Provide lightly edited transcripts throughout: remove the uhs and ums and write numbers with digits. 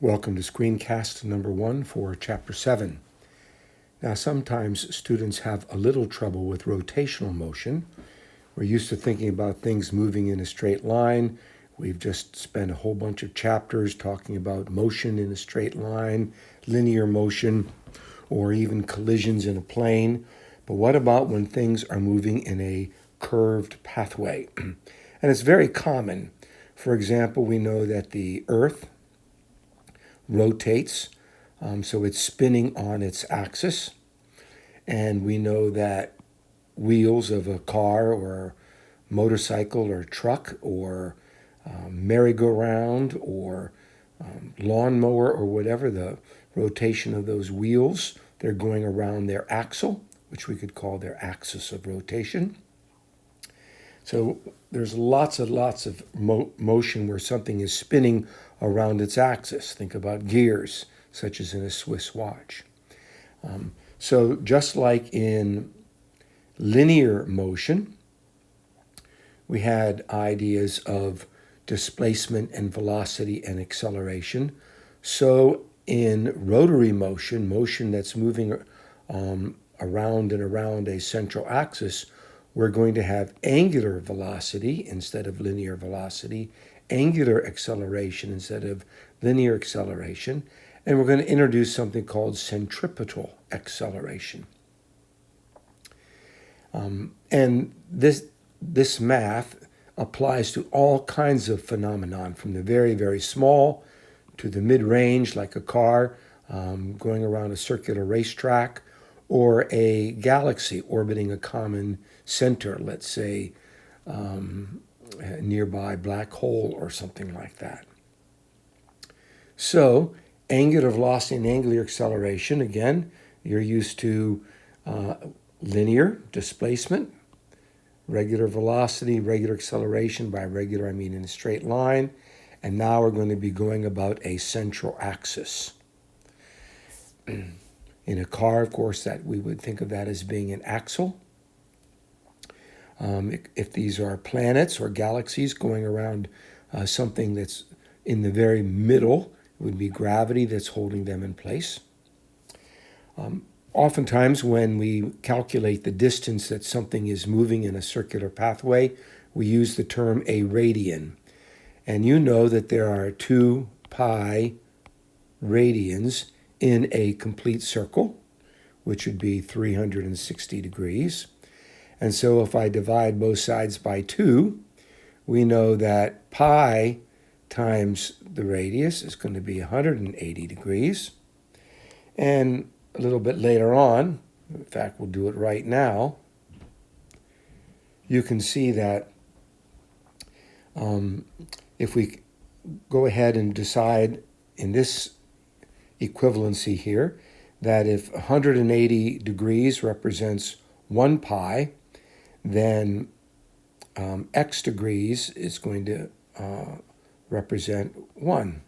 Welcome to screencast number 1 for chapter 7. Now, sometimes students have a little trouble with rotational motion. We're used to thinking about things moving in a straight line. We've just spent a whole bunch of chapters talking about motion in a straight line, linear motion, or even collisions in a plane. But what about when things are moving in a curved pathway? And it's very common. For example, we know that the Earth rotates, so it's spinning on its axis. And we know that wheels of a car or motorcycle or truck or merry-go-round or lawnmower or whatever, the rotation of those wheels, they're going around their axle, which we could call their axis of rotation. So there's lots of motion where something is spinning around its axis. Think about gears, such as in a Swiss watch. So just like in linear motion, we had ideas of displacement and velocity and acceleration. So in rotary motion, motion that's moving around and around a central axis, we're going to have angular velocity instead of linear velocity, angular acceleration instead of linear acceleration, and we're going to introduce something called centripetal acceleration. And this math applies to all kinds of phenomenon, from the very, very small to the mid-range, like a car going around a circular racetrack, or a galaxy orbiting a common center, let's say a nearby black hole or something like that. So angular velocity and angular acceleration, again, you're used to linear displacement, regular velocity, regular acceleration. By regular, I mean in a straight line. And now we're going to be going about a central axis. In a car, of course, that we would think of that as being an axle. If these are planets or galaxies going around something that's in the very middle, it would be gravity that's holding them in place. Oftentimes, when we calculate the distance that something is moving in a circular pathway, we use the term a radian. And you know that there are 2 pi radians in a complete circle, which would be 360 degrees. And so if I divide both sides by 2, we know that pi times the radius is going to be 180 degrees. And a little bit later on, in fact, we'll do it right now, you can see that if we go ahead and decide in this equivalency here that if 180 degrees represents 1 pi, then x degrees is going to represent 1.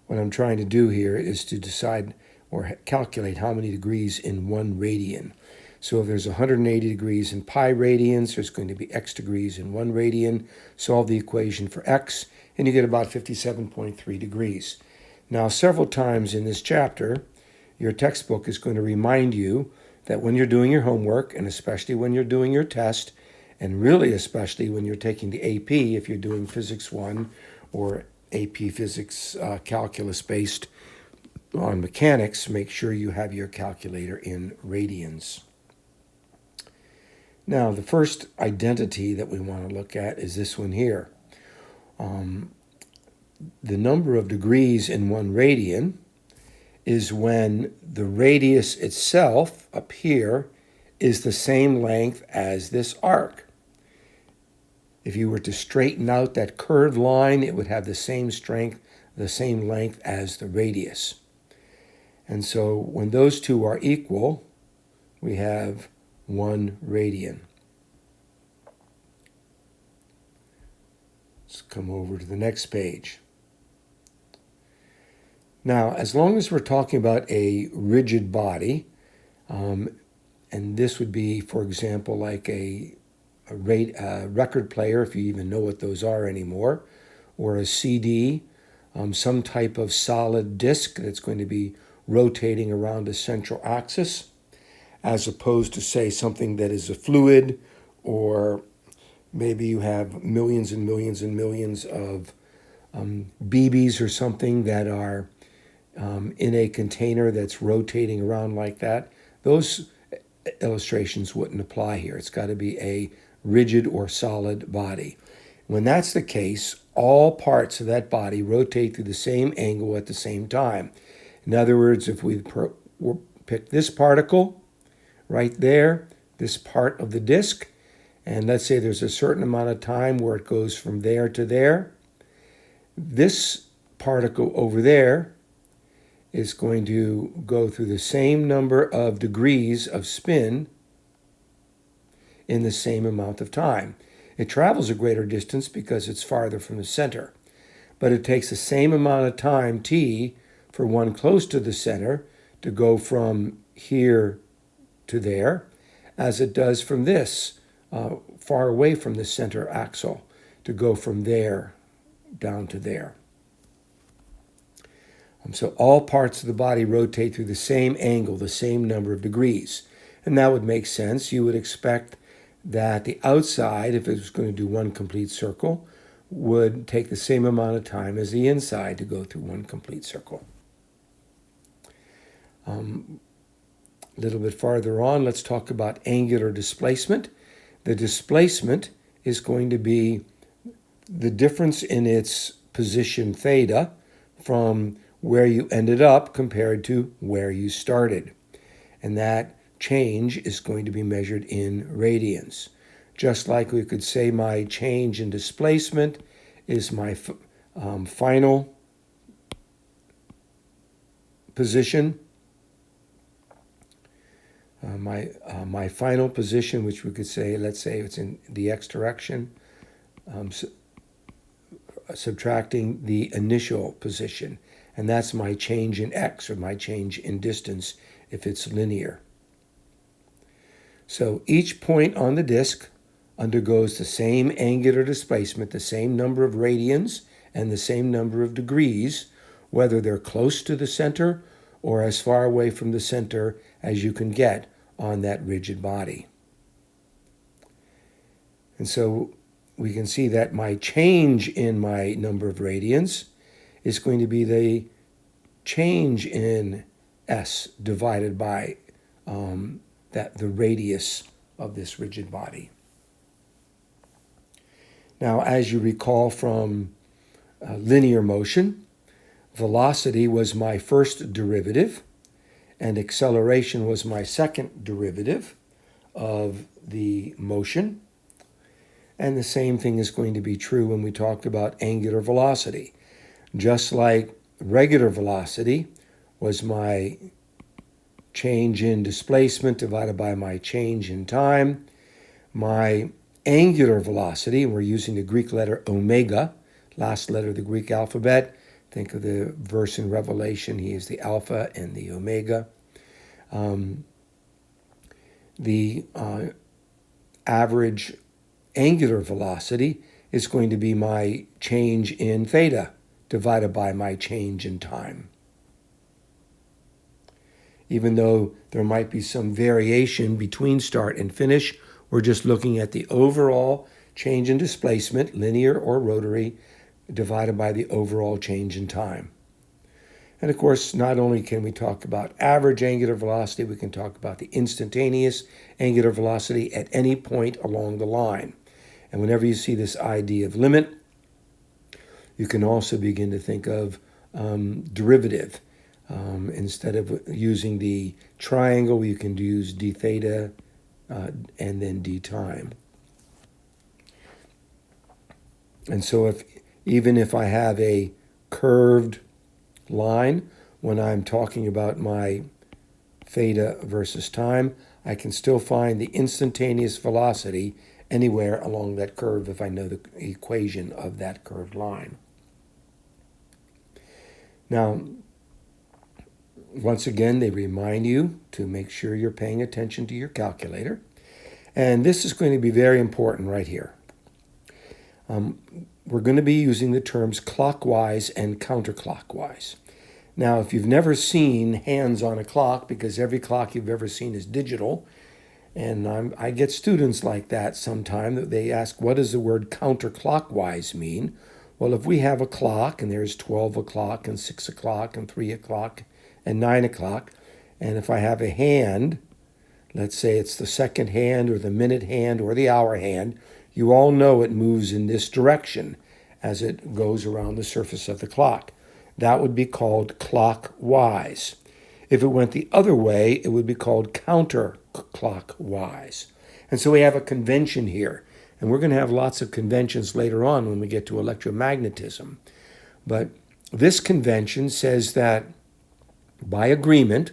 What I'm trying to do here is to decide or calculate how many degrees in 1 radian. So if there's 180 degrees in pi radians, there's going to be x degrees in 1 radian. Solve the equation for x, and you get about 57.3 degrees. Now, several times in this chapter, your textbook is going to remind you that when you're doing your homework, and especially when you're doing your test, and really especially when you're taking the AP, if you're doing Physics 1 or AP Physics calculus based on mechanics, make sure you have your calculator in radians. Now, the first identity that we want to look at is this one here. The number of degrees in 1 radian is when the radius itself up here is the same length as this arc. If you were to straighten out that curved line, it would have the same strength, the same length as the radius. And so when those two are equal, we have 1 radian. Let's come over to the next page. Now, as long as we're talking about a rigid body, and this would be, for example, like a record player, if you even know what those are anymore, or a CD, some type of solid disk that's going to be rotating around a central axis, as opposed to, say, something that is a fluid, or maybe you have millions and millions and millions of BBs or something that are in a container that's rotating around like that. Those illustrations wouldn't apply here. It's got to be a rigid or solid body. When that's the case, all parts of that body rotate through the same angle at the same time. In other words, if we pick this particle right there, this part of the disk, and let's say there's a certain amount of time where it goes from there to there, this particle over there is going to go through the same number of degrees of spin in the same amount of time. It travels a greater distance because it's farther from the center, but it takes the same amount of time, t, for one close to the center to go from here to there, as it does from this, far away from the center axle, to go from there down to there. So all parts of the body rotate through the same angle, the same number of degrees. And that would make sense. You would expect that the outside, if it was going to do one complete circle, would take the same amount of time as the inside to go through one complete circle. A little bit farther on, let's talk about angular displacement. The displacement is going to be the difference in its position theta from where you ended up compared to where you started. And that change is going to be measured in radians. Just like we could say my change in displacement is my final position. My final position, which we could say, let's say it's in the x direction, subtracting the initial position. And that's my change in x, or my change in distance, if it's linear. So each point on the disk undergoes the same angular displacement, the same number of radians, and the same number of degrees, whether they're close to the center or as far away from the center as you can get on that rigid body. And so we can see that my change in my number of radians is going to be the change in s divided by the radius of this rigid body. Now, as you recall from linear motion, velocity was my first derivative, and acceleration was my second derivative of the motion. And the same thing is going to be true when we talk about angular velocity. Just like regular velocity was my change in displacement divided by my change in time, my angular velocity, and we're using the Greek letter omega, last letter of the Greek alphabet. Think of the verse in Revelation, he is the Alpha and the Omega. The average angular velocity is going to be my change in theta divided by my change in time. Even though there might be some variation between start and finish, we're just looking at the overall change in displacement, linear or rotary, divided by the overall change in time. And of course, not only can we talk about average angular velocity, we can talk about the instantaneous angular velocity at any point along the line. And whenever you see this idea of limit, you can also begin to think of derivative. Instead of using the triangle, you can use d theta and then d time. And so even if I have a curved line, when I'm talking about my theta versus time, I can still find the instantaneous velocity anywhere along that curve if I know the equation of that curved line. Now, once again, they remind you to make sure you're paying attention to your calculator. And this is going to be very important right here. we're going to be using the terms clockwise and counterclockwise. Now, if you've never seen hands on a clock, because every clock you've ever seen is digital, and I get students like that sometimes, that they ask, what does the word counterclockwise mean? Well, if we have a clock, and there's 12 o'clock, and 6 o'clock, and 3 o'clock, and 9 o'clock, and if I have a hand, let's say it's the second hand, or the minute hand, or the hour hand, you all know it moves in this direction as it goes around the surface of the clock. That would be called clockwise. If it went the other way, it would be called counterclockwise. And so we have a convention here. And we're going to have lots of conventions later on when we get to electromagnetism. But this convention says that by agreement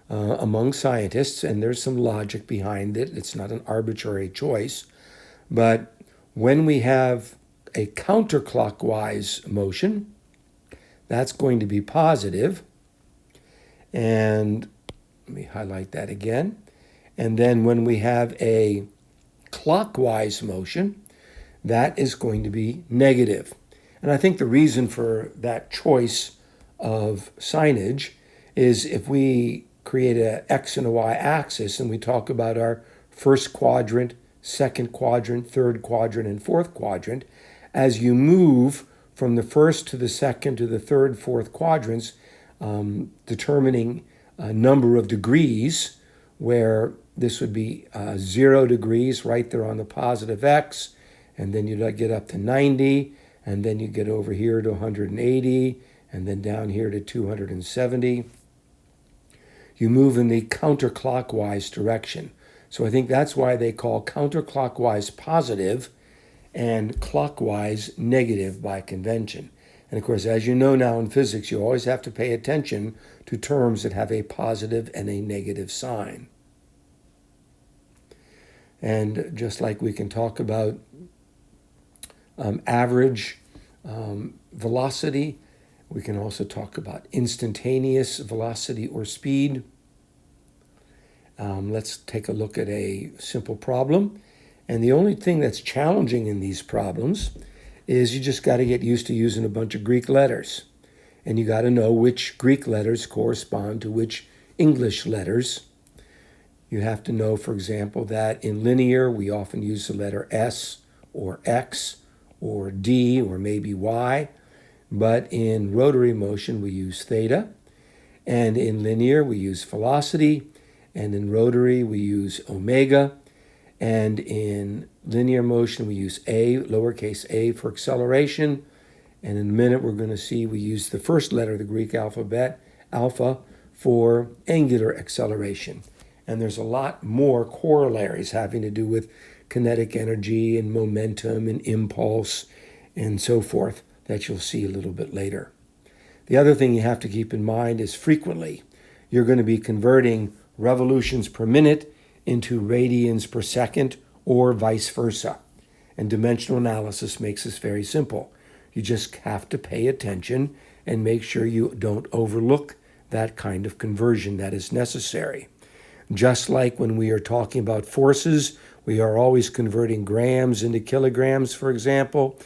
among scientists, and there's some logic behind it, it's not an arbitrary choice, but when we have a counterclockwise motion, that's going to be positive. And let me highlight that again. And then when we have a clockwise motion, that is going to be negative. And I think the reason for that choice of signage is if we create an X and a Y axis and we talk about our first quadrant, second quadrant, third quadrant, and fourth quadrant, as you move from the first to the second to the third, fourth quadrants, determining a number of degrees, where this would be 0 degrees right there on the positive X, and then you'd get up to 90, and then you get over here to 180, and then down here to 270. You move in the counterclockwise direction. So I think that's why they call counterclockwise positive and clockwise negative by convention. And of course, as you know now in physics, you always have to pay attention to terms that have a positive and a negative sign. And just like we can talk about average velocity, we can also talk about instantaneous velocity or speed. Let's take a look at a simple problem. And the only thing that's challenging in these problems is you just got to get used to using a bunch of Greek letters. And you got to know which Greek letters correspond to which English letters. You have to know, for example, that in linear, we often use the letter S or X or D or maybe Y. But in rotary motion, we use theta. And in linear, we use velocity. And in rotary, we use omega. And in linear motion, we use a, lowercase a, for acceleration. And in a minute, we're going to see we use the first letter of the Greek alphabet, alpha, for angular acceleration. And there's a lot more corollaries having to do with kinetic energy and momentum and impulse and so forth that you'll see a little bit later. The other thing you have to keep in mind is frequently you're going to be converting revolutions per minute into radians per second or vice versa. And dimensional analysis makes this very simple. You just have to pay attention and make sure you don't overlook that kind of conversion that is necessary. Just like when we are talking about forces, we are always converting grams into kilograms, for example,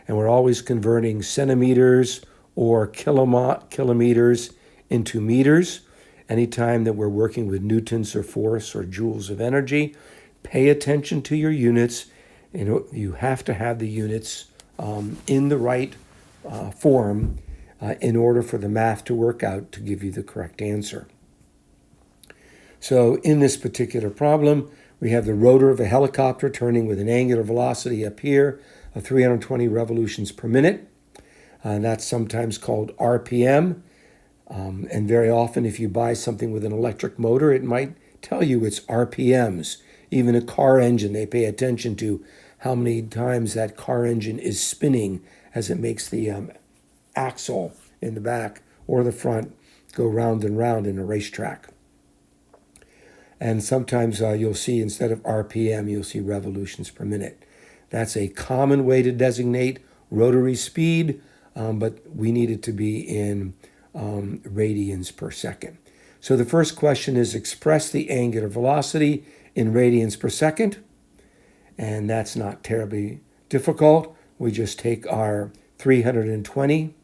and we're always converting centimeters or kilometers into meters. Anytime that we're working with newtons or force or joules of energy, pay attention to your units. You have to have the units in the right form in order for the math to work out to give you the correct answer. So in this particular problem, we have the rotor of a helicopter turning with an angular velocity up here of 320 revolutions per minute. That's sometimes called RPM. And very often, if you buy something with an electric motor, it might tell you it's RPMs. Even a car engine, they pay attention to how many times that car engine is spinning as it makes the axle in the back or the front go round and round in a racetrack. And sometimes you'll see, instead of RPM, you'll see revolutions per minute. That's a common way to designate rotary speed, but we need it to be in radians per second. So the first question is express the angular velocity in radians per second. And that's not terribly difficult. we just take our 320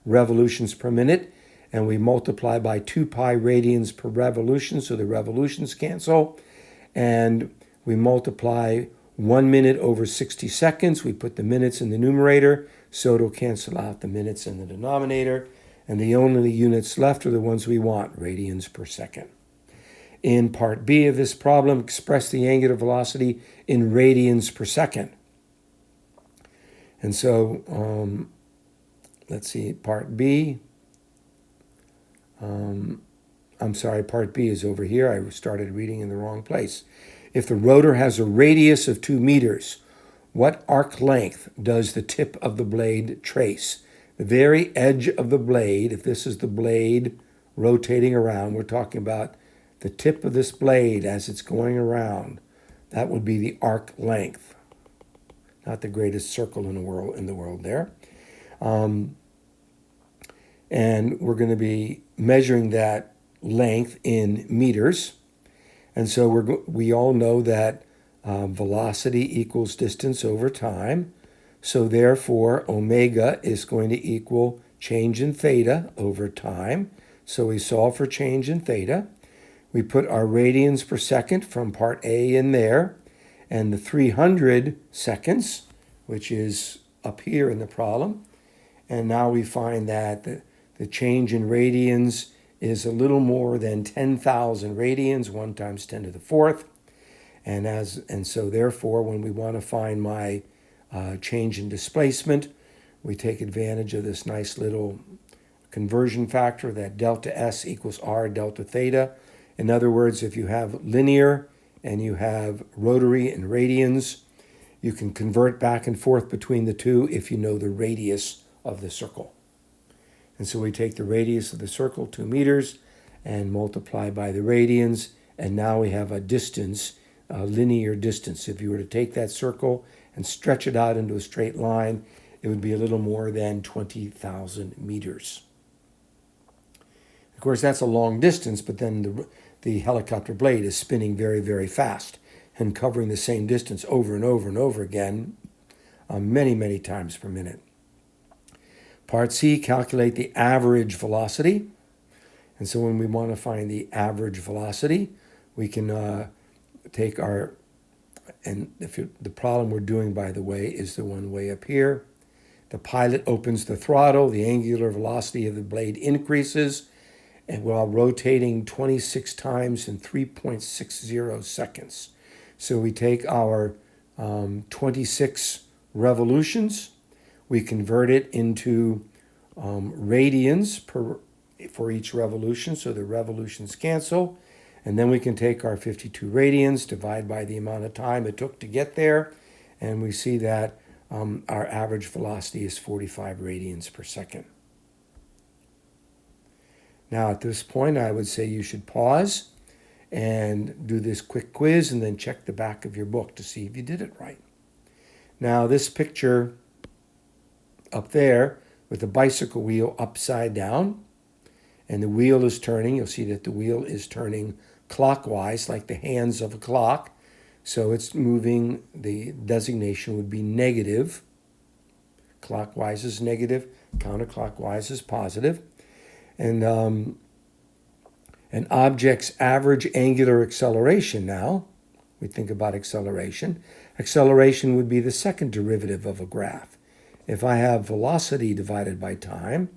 revolutions per minute and we multiply by 2 pi radians per revolution, so the revolutions cancel. And we multiply 1 minute over 60 seconds. We put the minutes in the numerator, so it'll cancel out the minutes in the denominator. And the only units left are the ones we want, radians per second. In part B of this problem, express the angular velocity in radians per second. And so, let's see, part B. I'm sorry, part B is over here. I started reading in the wrong place. If the rotor has a radius of 2 meters, what arc length does the tip of the blade trace? The very edge of the blade, if this is the blade rotating around, we're talking about the tip of this blade as it's going around. That would be the arc length. Not the greatest circle in the world there. And we're going to be measuring that length in meters. And so we all know that velocity equals distance over time. So therefore, omega is going to equal change in theta over time. So we solve for change in theta. We put our radians per second from part A in there, and the 300 seconds, which is up here in the problem. And now we find that the change in radians is a little more than 10,000 radians, 1 times 10 to the 4th. And so therefore, when we want to find my change in displacement, we take advantage of this nice little conversion factor that delta S equals R delta theta. In other words, if you have linear and you have rotary and radians, you can convert back and forth between the two if you know the radius of the circle. And so we take the radius of the circle, 2 meters, and multiply by the radians, and now we have a distance, a linear distance. If you were to take that circle and stretch it out into a straight line, it would be a little more than 20,000 meters. Of course, that's a long distance, but then the helicopter blade is spinning very, very fast and covering the same distance over and over and over again, many, many times per minute. Part C, calculate the average velocity. And so when we want to find the average velocity, we can take our, and the problem we're doing, by the way, is the one way up here. The pilot opens the throttle, the angular velocity of the blade increases, and while rotating 26 times in 3.60 seconds. So we take our 26 revolutions, we convert it into radians for each revolution, so the revolutions cancel, and then we can take our 52 radians, divide by the amount of time it took to get there, and we see that our average velocity is 45 radians per second. Now at this point, I would say you should pause and do this quick quiz and then check the back of your book to see if you did it right. Now this picture up there with the bicycle wheel upside down, and the wheel is turning. You'll see that the wheel is turning clockwise like the hands of a clock. So it's moving, the designation would be negative. Clockwise is negative, counterclockwise is positive. And an object's average angular acceleration now, we think about acceleration. Acceleration would be the second derivative of a graph. If I have velocity divided by time,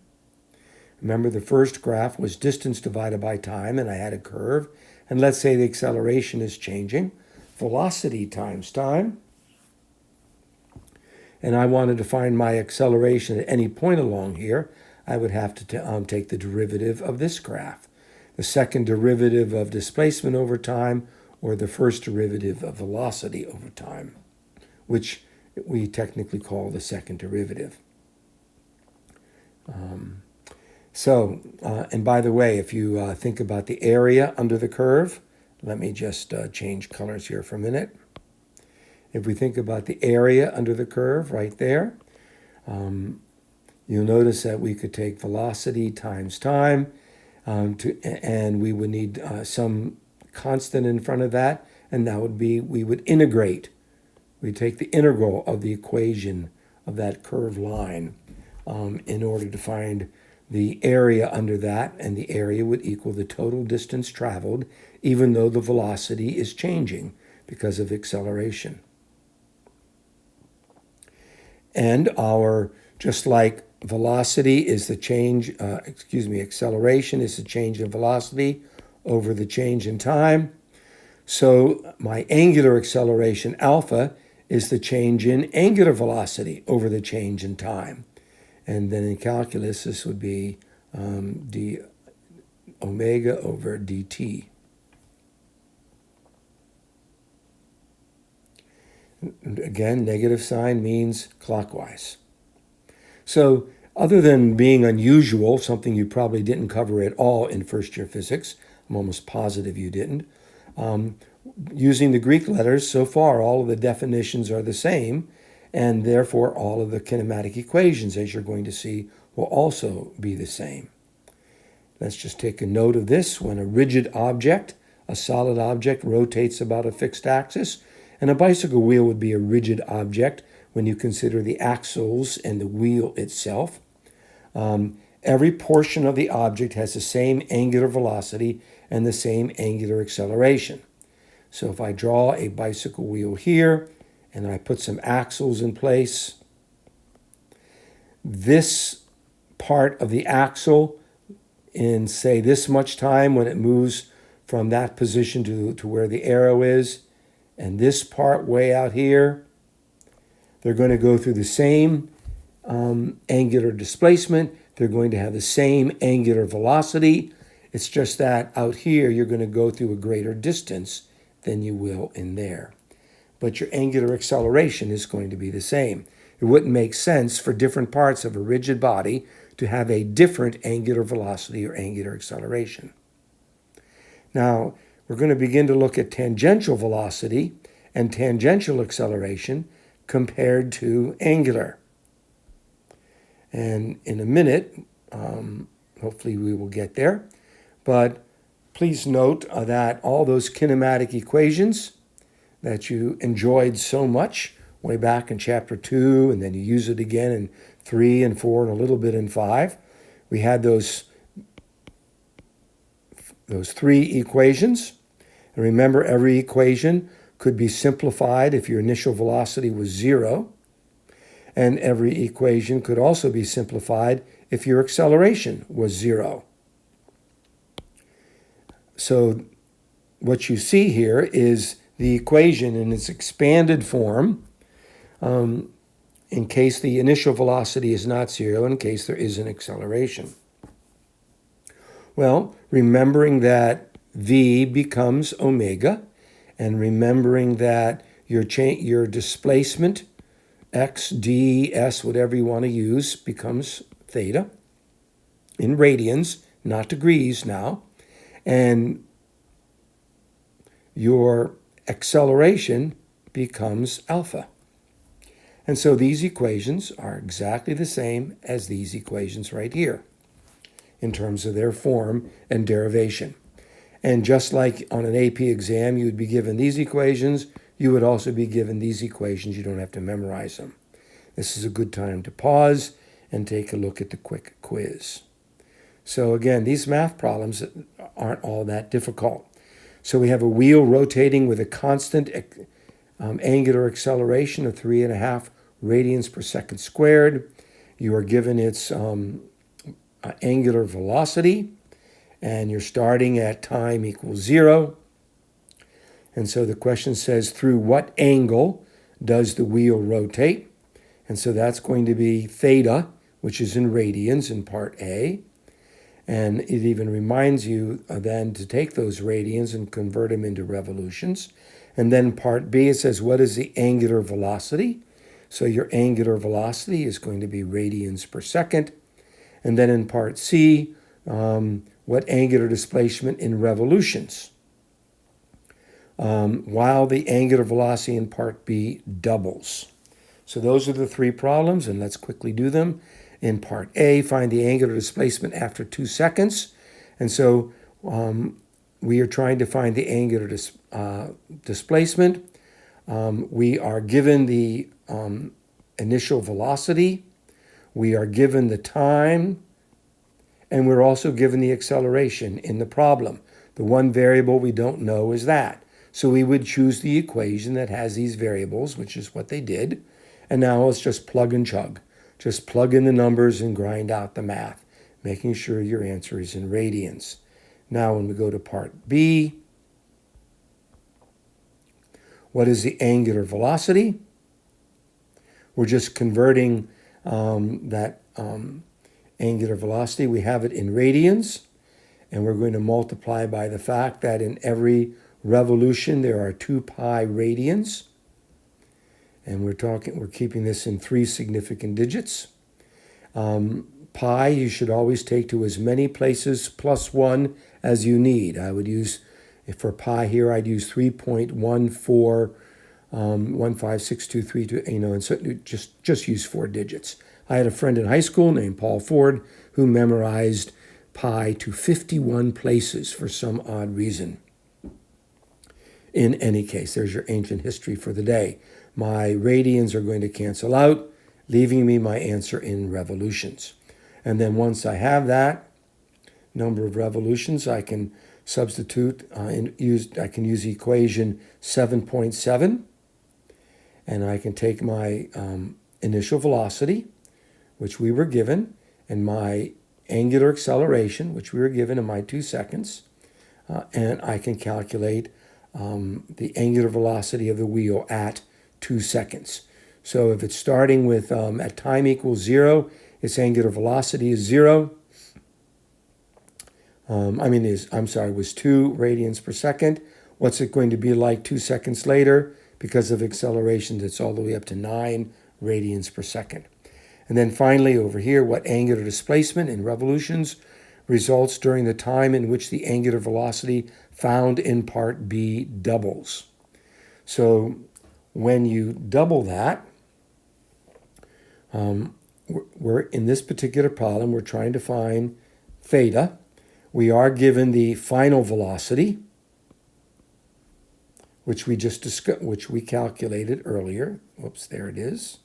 remember the first graph was distance divided by time, and I had a curve. And let's say the acceleration is changing. Velocity times time. And I wanted to find my acceleration at any point along here, I would have to take the derivative of this graph. The second derivative of displacement over time, or the first derivative of velocity over time, which we technically call the second derivative. And by the way, if you think about the area under the curve, let me just change colors here for a minute. If we think about the area under the curve right there, you'll notice that we could take velocity times time, and we would need some constant in front of that, and that would be, we would integrate. We take the integral of the equation of that curved line in order to find the area under that, and the area would equal the total distance traveled, even though the velocity is changing because of acceleration. And just like velocity is the change, acceleration is the change in velocity over the change in time. So my angular acceleration alpha is the change in angular velocity over the change in time. And then in calculus, this would be d omega over dt. And again, negative sign means clockwise. So other than being unusual, something you probably didn't cover at all in first year physics, I'm almost positive you didn't, using the Greek letters, so far all of the definitions are the same, and therefore all of the kinematic equations, as you're going to see, will also be the same. Let's just take a note of this. When a rigid object, a solid object, rotates about a fixed axis, and a bicycle wheel would be a rigid object when you consider the axles and the wheel itself. Every portion of the object has the same angular velocity and the same angular acceleration. So if I draw a bicycle wheel here, and I put some axles in place, this part of the axle in, say, this much time when it moves from that position to where the arrow is, and this part way out here, they're going to go through the same angular displacement. They're going to have the same angular velocity. It's just that out here, you're going to go through a greater distance than you will in there. But your angular acceleration is going to be the same. It wouldn't make sense for different parts of a rigid body to have a different angular velocity or angular acceleration. Now, we're going to begin to look at tangential velocity and tangential acceleration compared to angular. And in a minute, hopefully we will get there. But please note that all those kinematic equations that you enjoyed so much way back in chapter 2, and then you use it again in 3 and 4 and a little bit in 5. We had those 3 equations. And remember, every equation could be simplified if your initial velocity was 0. And every equation could also be simplified if your acceleration was 0. So what you see here is the equation in its expanded form, in case the initial velocity is not 0, in case there is an acceleration. Well, remembering that v becomes omega, and remembering that your displacement, x, d, s, whatever you want to use, becomes theta in radians, not degrees now, and your acceleration becomes alpha. And so these equations are exactly the same as these equations right here in terms of their form and derivation. And just like on an AP exam, you would be given these equations, you would also be given these equations. You don't have to memorize them. This is a good time to pause and take a look at the quick quiz. So again, these math problems aren't all that difficult. So we have a wheel rotating with a constant angular acceleration of 3.5 radians per second squared. You are given its angular velocity, and you're starting at time equals 0. And so the question says, through what angle does the wheel rotate? And so that's going to be theta, which is in radians in part A. And it even reminds you then to take those radians and convert them into revolutions. And then part B, it says, what is the angular velocity? So your angular velocity is going to be radians per second. And then in part C, what angular displacement in revolutions? While the angular velocity in part B doubles. So those are the 3 problems, and let's quickly do them. In part A, find the angular displacement after 2 seconds. And so we are trying to find the angular displacement. We are given the initial velocity, we are given the time, and we're also given the acceleration in the problem. The one variable we don't know is that. So we would choose the equation that has these variables, which is what they did. And now let's just plug and chug. Just plug in the numbers and grind out the math, making sure your answer is in radians. Now when we go to part B, what is the angular velocity? We're just converting that angular velocity. We have it in radians, and we're going to multiply by the fact that in every revolution there are 2 pi radians. And we're keeping this in 3 significant digits. Pi you should always take to as many places plus 1 as you need. I would use, for pi here, I'd use 3.1415623, and so just use 4 digits. I had a friend in high school named Paul Ford who memorized pi to 51 places for some odd reason. In any case, there's your ancient history for the day. My radians are going to cancel out, leaving me my answer in revolutions. And then once I have that number of revolutions, I can substitute, I can use equation 7.7, and I can take my initial velocity, which we were given, and my angular acceleration, which we were given in my 2 seconds, and I can calculate the angular velocity of the wheel at 2 seconds. So if it's starting with at time equals 0, its angular velocity is 0. Was 2 radians per second. What's it going to be like 2 seconds later? Because of acceleration, it's all the way up to 9 radians per second. And then finally over here, what angular displacement in revolutions results during the time in which the angular velocity found in part B doubles. So when you double that, we're in this particular problem, we're trying to find theta. We are given the final velocity, which we calculated earlier. Whoops, there it is.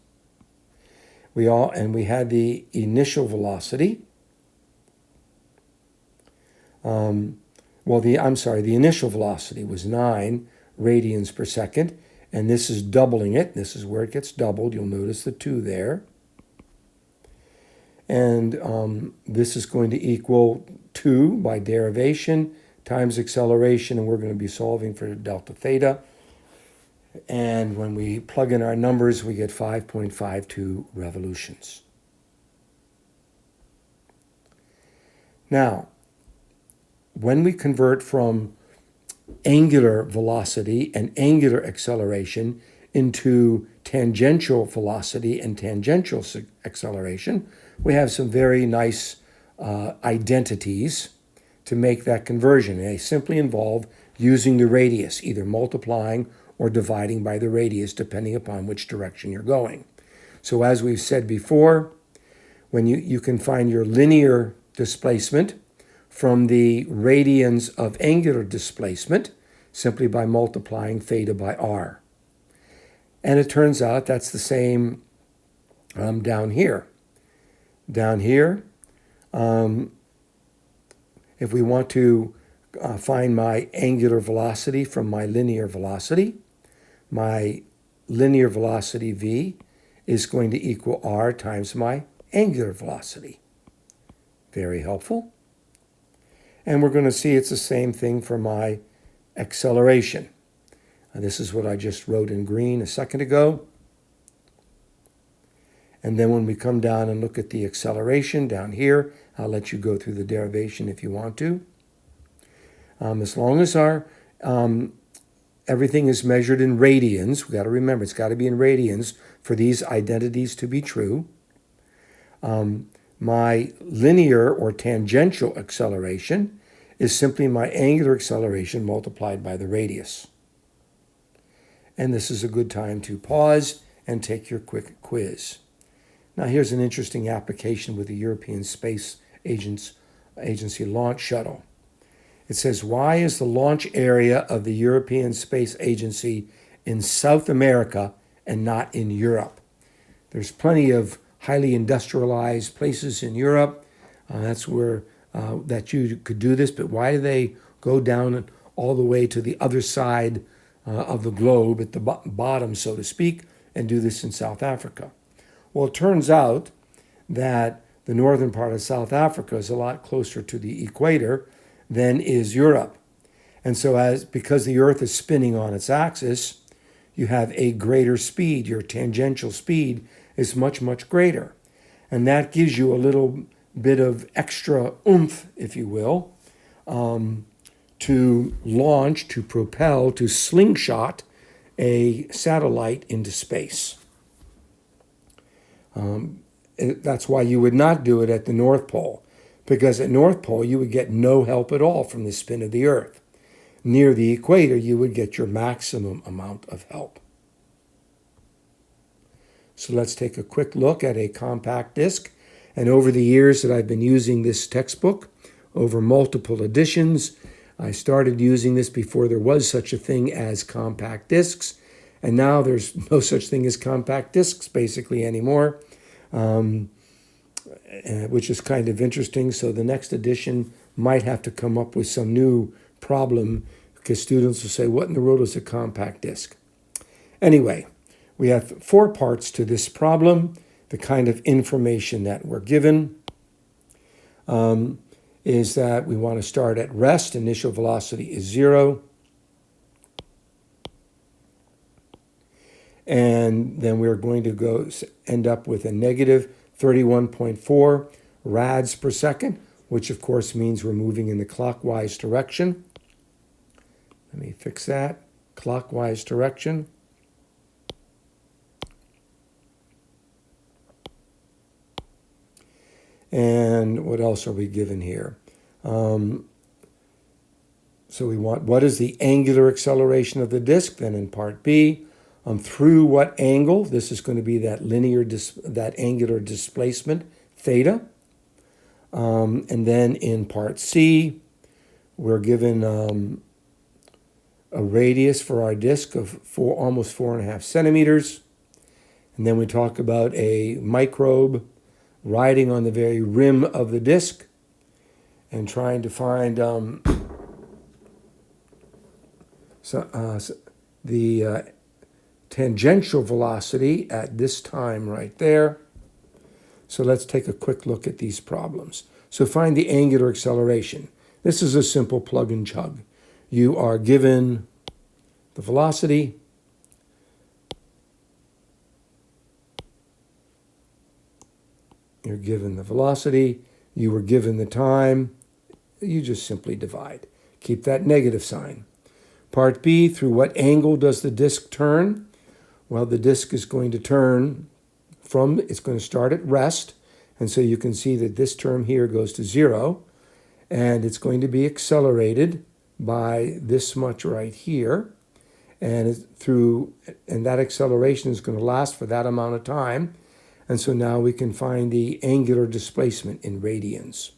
We had the initial velocity. The initial velocity was 9 radians per second, and this is doubling it. This is where it gets doubled. You'll notice the 2 there. And this is going to equal 2 by derivation times acceleration, and we're going to be solving for delta theta. And when we plug in our numbers, we get 5.52 revolutions. Now, when we convert from angular velocity and angular acceleration into tangential velocity and tangential acceleration, we have some very nice identities to make that conversion. They simply involve using the radius, either multiplying or dividing by the radius, depending upon which direction you're going. So as we've said before, when you can find your linear displacement from the radians of angular displacement simply by multiplying theta by r. And it turns out that's the same down here. Down here, if we want to find my angular velocity from my linear velocity v is going to equal r times my angular velocity. Very helpful. And we're going to see it's the same thing for my acceleration. This is what I just wrote in green a second ago. And then when we come down and look at the acceleration down here, I'll let you go through the derivation if you want to. As long as our everything is measured in radians, we've got to remember it's got to be in radians for these identities to be true. My linear or tangential acceleration is simply my angular acceleration multiplied by the radius. And this is a good time to pause and take your quick quiz. Now here's an interesting application with the European Space Agency launch shuttle. It says, why is the launch area of the European Space Agency in South America and not in Europe? There's plenty of highly industrialized places in Europe. That's where that you could do this. But why do they go down all the way to the other side of the globe at the bottom, so to speak, and do this in South Africa? Well, it turns out that the northern part of South Africa is a lot closer to the equator than is Europe. And so because the Earth is spinning on its axis, you have a greater speed. Your tangential speed is much, much greater. And that gives you a little bit of extra oomph, if you will, to launch, to propel, to slingshot a satellite into space. That's why you would not do it at the North Pole, because at North Pole you would get no help at all from the spin of the Earth. Near the equator, you would get your maximum amount of help. So let's take a quick look at a compact disc. And over the years that I've been using this textbook, over multiple editions, I started using this before there was such a thing as compact discs. And now there's no such thing as compact discs basically anymore, which is kind of interesting. So the next edition might have to come up with some new problem, because students will say, what in the world is a compact disc? Anyway, we have 4 parts to this problem. The kind of information that we're given is that we want to start at rest. Initial velocity is 0. And then we're going to end up with a negative 31.4 rads per second, which of course means we're moving in the clockwise direction. Let me fix that. Clockwise direction. And what else are we given here? So we want, what is the angular acceleration of the disk? Then in part B, through what angle? This is going to be that that angular displacement, theta. And then in part C, we're given a radius for our disk of almost 4.5 centimeters. And then we talk about a microbe riding on the very rim of the disk and trying to find the tangential velocity at this time right there. So let's take a quick look at these problems. So find the angular acceleration. This is a simple plug and chug. You are given the velocity, you were given the time, you just simply divide. Keep that negative sign. Part B, through what angle does the disk turn? Well, the disk is going to turn it's going to start at rest, and so you can see that this term here goes to 0, and it's going to be accelerated by this much right here, and that acceleration is going to last for that amount of time. And so now we can find the angular displacement in radians.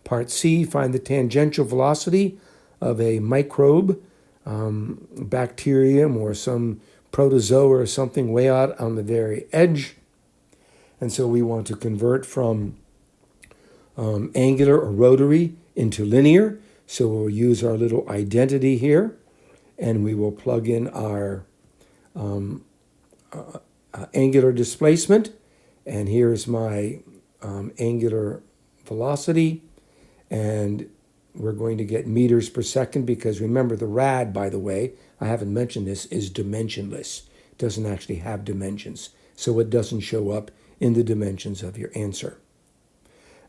Part C, find the tangential velocity of a microbe, bacterium or some protozoa or something way out on the very edge. And so we want to convert from angular or rotary into linear. So we'll use our little identity here, and we will plug in our angular displacement. And here's my angular velocity. And we're going to get meters per second, because remember, the rad, by the way, I haven't mentioned this, is dimensionless. It doesn't actually have dimensions. So it doesn't show up in the dimensions of your answer.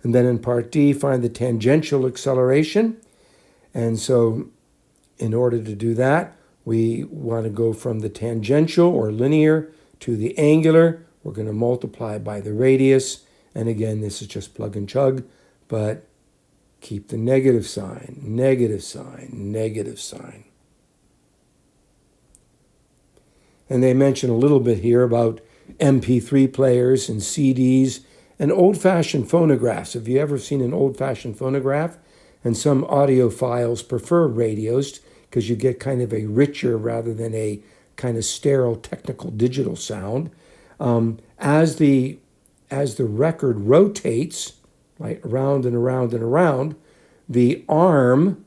And then in part D, find the tangential acceleration. And so in order to do that, we want to go from the tangential or linear to the angular. We're going to multiply by the radius. And again, this is just plug and chug, but keep the negative sign, negative sign, negative sign. And they mention a little bit here about MP3 players and CDs and old-fashioned phonographs. Have you ever seen an old-fashioned phonograph? And some audiophiles prefer radios because you get kind of a richer rather than a kind of sterile technical digital sound. As the record rotates, right, around and around and around, the arm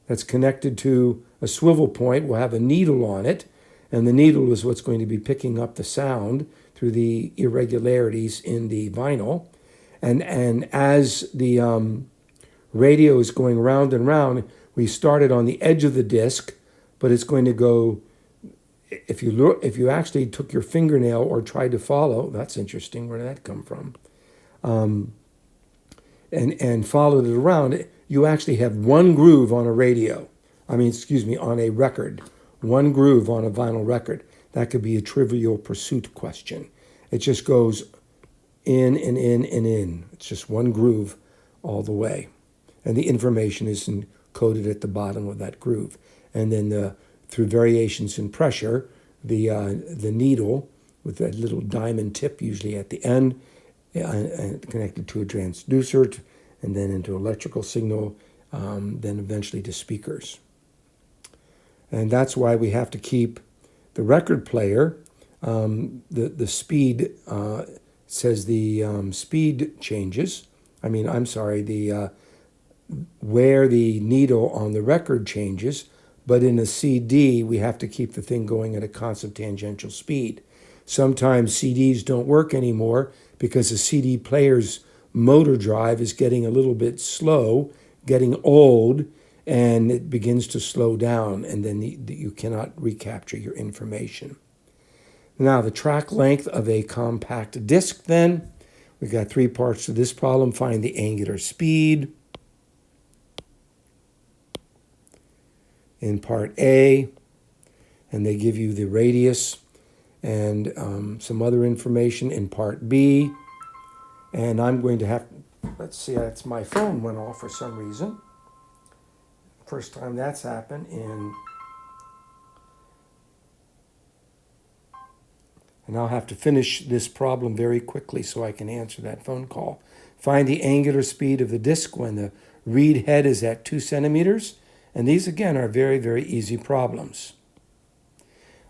that's connected to a swivel point will have a needle on it, and the needle is what's going to be picking up the sound through the irregularities in the vinyl. And as the radio is going round and round, we started on the edge of the disc, but it's going to go. If you actually took your fingernail or tried to follow, that's interesting. Where did that come from? And followed it around, you actually have one groove on a radio. On a record. One groove on a vinyl record. That could be a Trivial Pursuit question. It just goes in and in and in. It's just one groove all the way. And the information is encoded at the bottom of that groove. And then through variations in pressure, the needle with that little diamond tip usually at the end, connected to a transducer, and then into electrical signal, then eventually to speakers. And that's why we have to keep the record player. The speed says the speed changes. Where the needle on the record changes, but in a CD we have to keep the thing going at a constant tangential speed. Sometimes CDs don't work anymore because the CD player's motor drive is getting a little bit slow, getting old, and it begins to slow down, and then you cannot recapture your information. Now, the track length of a compact disc, then. We've got three parts to this problem. Find the angular speed. In part A, and they give you the radius and some other information in part B. And I'm going to have, let's see, that's my phone went off for some reason. First time that's happened and I'll have to finish this problem very quickly so I can answer that phone call. Find the angular speed of the disc when the read head is at 2 centimeters. And these, again, are very, very easy problems.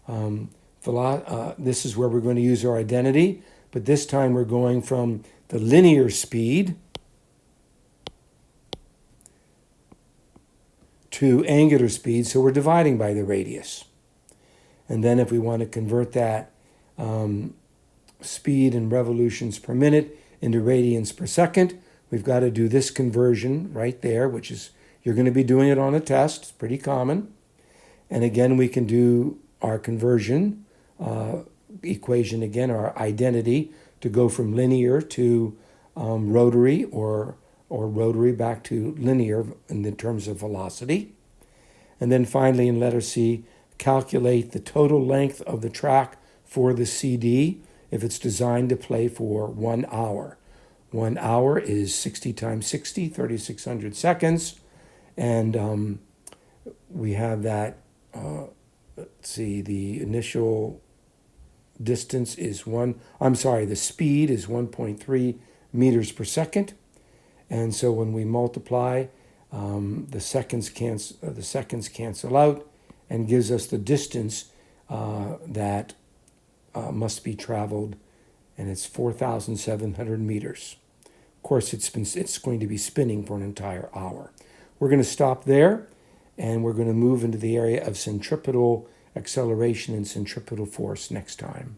This is where we're going to use our identity, but this time we're going from the linear speed to angular speed, so we're dividing by the radius. And then if we want to convert that speed in revolutions per minute into radians per second, we've got to do this conversion right there, which is, you're going to be doing it on a test. It's pretty common. And again, we can do our conversion equation again, our identity, to go from linear to rotary, or rotary back to linear in the terms of velocity. And then finally, in letter C, calculate the total length of the track for the CD if it's designed to play for 1 hour. 1 hour is 60 times 60, 3,600 seconds. And we have that, let's see, the initial distance is the speed is 1.3 meters per second. And so when we multiply, the seconds cancel out and gives us the distance that must be traveled, and it's 4,700 meters. Of course, it's going to be spinning for an entire hour. We're going to stop there, and we're going to move into the area of centripetal acceleration and centripetal force next time.